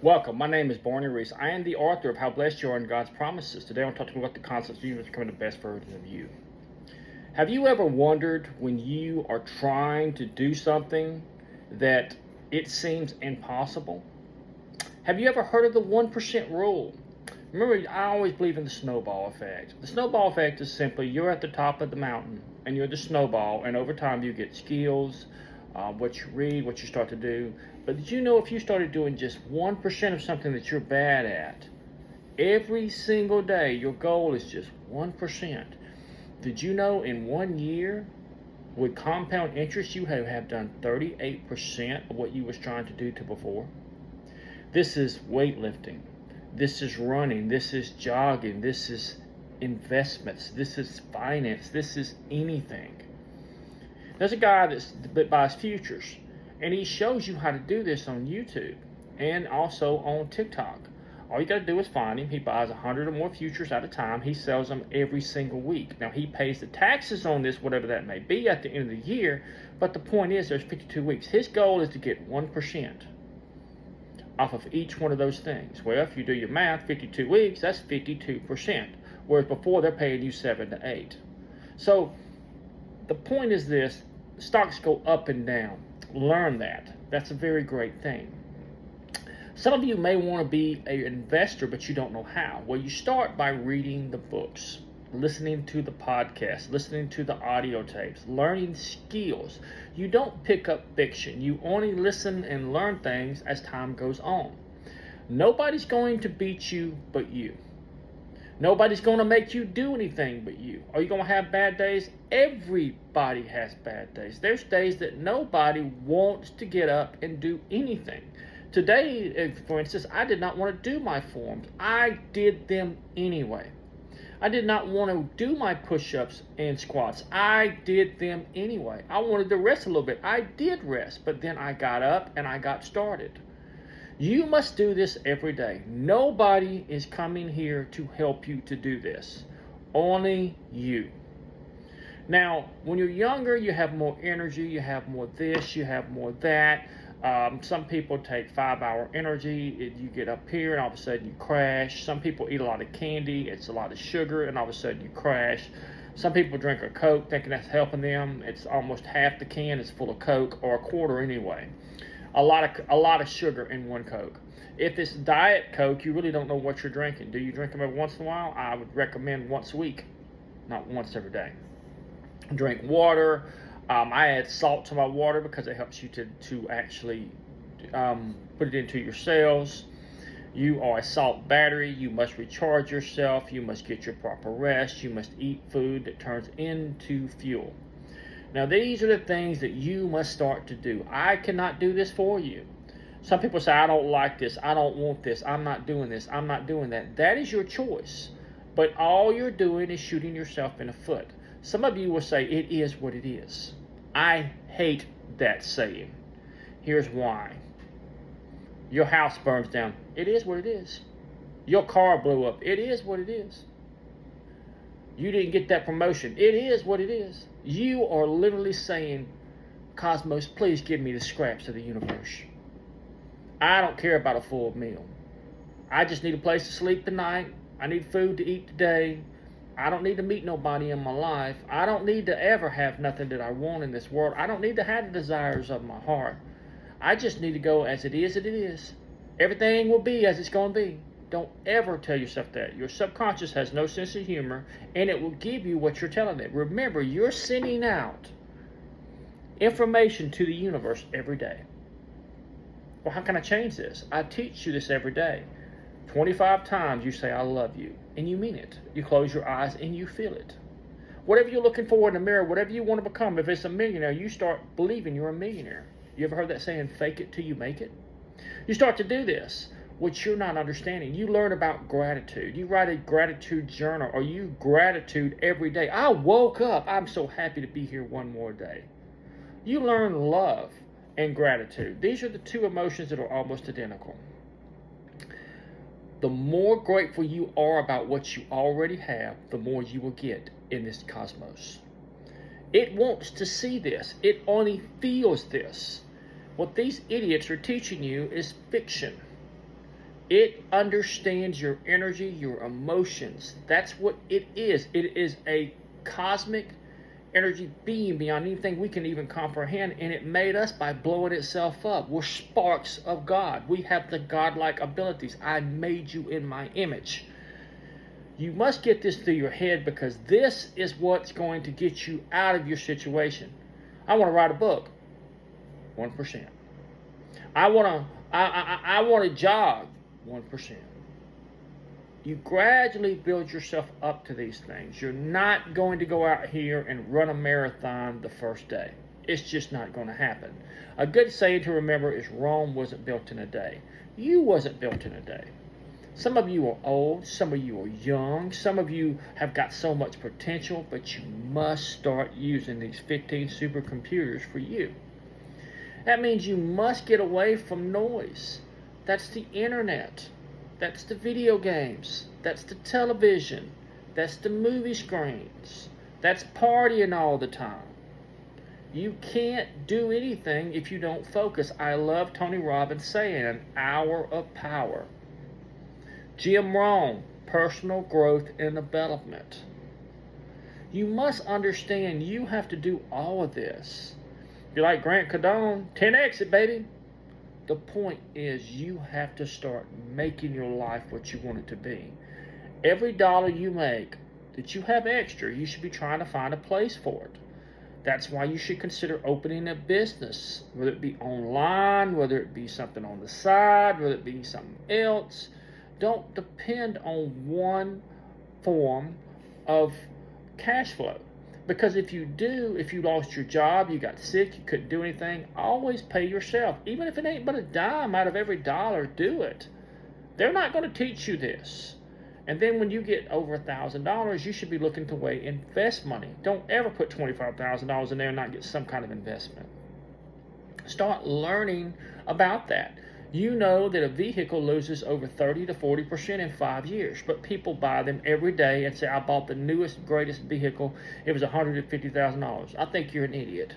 Welcome. My name is Barney Reese. I am the author of How Blessed You Are in God's Promises. Today I want to talk to you about the concepts of you becoming the best version of you. Have you ever wondered when you are trying to do something that it seems impossible? Have you ever heard of the 1% rule? Remember, I always believe in the snowball effect. The snowball effect is simply you're at the top of the mountain and you're the snowball, and over time you get skills, what you read, what you start to do. But did you know if you started doing just 1% of something that you're bad at, every single day your goal is just 1%? Did you know in 1 year, with compound interest, you have done 38% of what you was trying to do to before? This is weightlifting. This is running. This is jogging. This is investments. This is finance. This is anything. There's a guy that buys futures, and he shows you how to do this on YouTube and also on TikTok. All you got to do is find him. He buys 100 or more futures at a time. He sells them every single week. Now, he pays the taxes on this, whatever that may be, at the end of the year, but the point is there's 52 weeks. His goal is to get 1% off of each one of those things. Well, if you do your math, 52 weeks, that's 52%, whereas before they're paying you 7 to 8. So the point is this: stocks go up and down. Learn that. That's a very great thing. Some of you may want to be an investor, but you don't know how. Well, you start by reading the books, listening to the podcast, listening to the audio tapes, learning skills. You don't pick up fiction. You only listen and learn things as time goes on. Nobody's going to beat you but you. Nobody's going to make you do anything but you. Are you going to have bad days? Everybody has bad days. There's days that nobody wants to get up and do anything. Today, for instance, I did not want to do my forms. I did them anyway. I did not want to do my push-ups and squats. I did them anyway. I wanted to rest a little bit. I did rest, but then I got up and I got started. You must do this every day. Nobody is coming here to help you to do this. Only you. Now, when you're younger, you have more energy, you have more this, you have more that. Some people take 5-hour energy. You get up here and all of a sudden you crash. Some people eat a lot of candy. It's a lot of sugar and all of a sudden you crash. Some people drink a Coke thinking that's helping them. It's almost half the can is full of Coke, or a quarter anyway. A lot of sugar in one Coke. If it's Diet Coke, you really don't know what you're drinking. Do you drink them every once in a while? I would recommend once a week, not once every day. Drink water. I add salt to my water because it helps you to actually put it into your cells. You are a salt battery. You must recharge yourself. You must get your proper rest. You must eat food that turns into fuel. Now, these are the things that you must start to do. I cannot do this for you. Some people say, I don't like this. I don't want this. I'm not doing this. I'm not doing that. That is your choice. But all you're doing is shooting yourself in the foot. Some of you will say, it is what it is. I hate that saying. Here's why. Your house burns down. It is what it is. Your car blew up. It is what it is. You didn't get that promotion. It is what it is. You are literally saying, Cosmos, please give me the scraps of the universe. I don't care about a full meal. I just need a place to sleep tonight. I need food to eat today. I don't need to meet nobody in my life. I don't need to ever have nothing that I want in this world. I don't need to have the desires of my heart. I just need to go as it is, it is. Everything will be as it's going to be. Don't ever tell yourself that. Your subconscious has no sense of humor, and it will give you what you're telling it. Remember, you're sending out information to the universe every day. Well, how can I change this? I teach you this every day. 25 times you say, I love you, and you mean it. You close your eyes and you feel it. Whatever you're looking for in the mirror, whatever you want to become, if it's a millionaire, you start believing you're a millionaire. You ever heard that saying, fake it till you make it? You start to do this, which you're not understanding. You learn about gratitude. You write a gratitude journal, or you gratitude every day. I woke up. I'm so happy to be here one more day. You learn love and gratitude. These are the two emotions that are almost identical. The more grateful you are about what you already have, the more you will get in this cosmos. It wants to see this. It only feels this. What these idiots are teaching you is fiction. It understands your energy, your emotions. That's what it is. It is a cosmic energy being beyond anything we can even comprehend, and it made us by blowing itself up. We're sparks of God. We have the godlike abilities. I made you in my image. You must get this through your head, because this is what's going to get you out of your situation. I want to write a book. 1%. I want to jog. 1%. You gradually build yourself up to these things. You're not going to go out here and run a marathon the first day. It's just not going to happen. A good saying to remember is Rome wasn't built in a day. You wasn't built in a day. Some of you are old, some of you are young, some of you have got so much potential, but you must start using these 15 supercomputers for you. That means you must get away from noise. That's the internet. That's the video games. That's the television. That's the movie screens. That's partying all the time. You can't do anything if you don't focus. I love Tony Robbins saying an hour of power. Jim Rohn, personal growth and development. You must understand you have to do all of this. If you're like Grant Cardone, 10x it, baby. The point is you have to start making your life what you want it to be. Every dollar you make that you have extra, you should be trying to find a place for it. That's why you should consider opening a business, whether it be online, whether it be something on the side, whether it be something else. Don't depend on one form of cash flow. Because if you do, if you lost your job, you got sick, you couldn't do anything, always pay yourself. Even if it ain't but a dime out of every dollar, do it. They're not going to teach you this. And then when you get over $1,000, you should be looking to invest money. Don't ever put $25,000 in there and not get some kind of investment. Start learning about that. You know that a vehicle loses over 30 to 40% in 5 years, but people buy them every day and say, I bought the newest, greatest vehicle. It was $150,000. I think you're an idiot.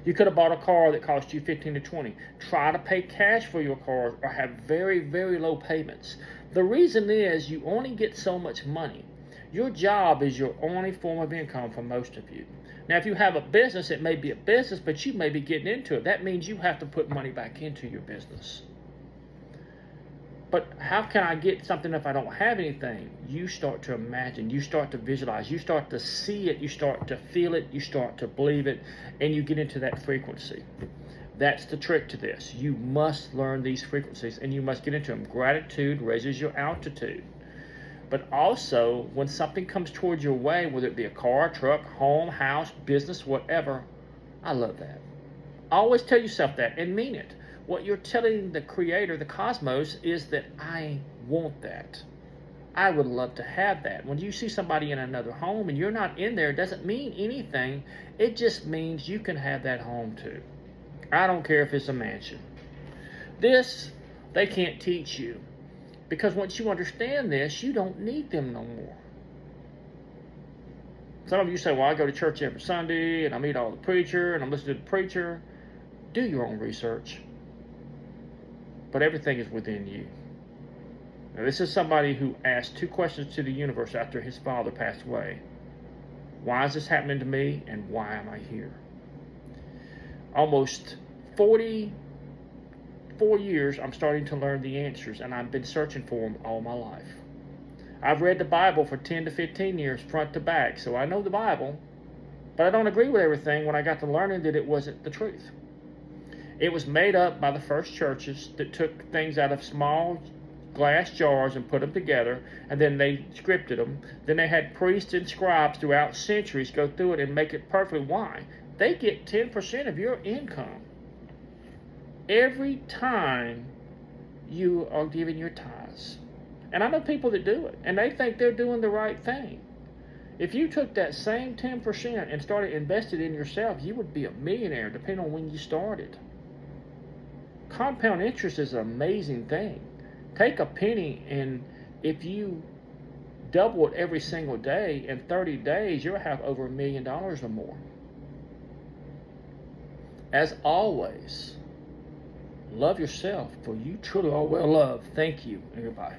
You could have bought a car that cost you 15 to 20. Try to pay cash for your car or have very, very low payments. The reason is you only get so much money. Your job is your only form of income for most of you. Now, if you have a business, it may be a business, but you may be getting into it. That means you have to put money back into your business. But how can I get something if I don't have anything? You start to imagine, you start to visualize, you start to see it, you start to feel it, you start to believe it, and you get into that frequency. That's the trick to this. You must learn these frequencies, and you must get into them. Gratitude raises your altitude. But also, when something comes towards your way, whether it be a car, truck, home, house, business, whatever, I love that. Always tell yourself that and mean it. What you're telling the creator, the cosmos, is that I want that. I would love to have that. When you see somebody in another home and you're not in there, it doesn't mean anything. It just means you can have that home too. I don't care if it's a mansion. This, they can't teach you. Because once you understand this, you don't need them no more. Some of you say, well, I go to church every Sunday, and I meet all the preacher, and I'm listening to the preacher. Do your own research. But everything is within you. Now, this is somebody who asked 2 questions to the universe after his father passed away. Why is this happening to me, and why am I here? Almost 44 years, I'm starting to learn the answers, and I've been searching for them all my life. I've read the Bible for 10 to 15 years, front to back, so I know the Bible, but I don't agree with everything when I got to learning that it wasn't the truth. It was made up by the first churches that took things out of small glass jars and put them together, and then they scripted them. Then they had priests and scribes throughout centuries go through it and make it perfect. Why? They get 10% of your income every time you are giving your tithes. And I know people that do it, and they think they're doing the right thing. If you took that same 10% and started investing in yourself, you would be a millionaire, depending on when you started. Compound interest is an amazing thing. Take a penny, and if you double it every single day, in 30 days, you'll have over $1 million or more. As always, Love yourself, for you truly are well loved. Thank you, and goodbye.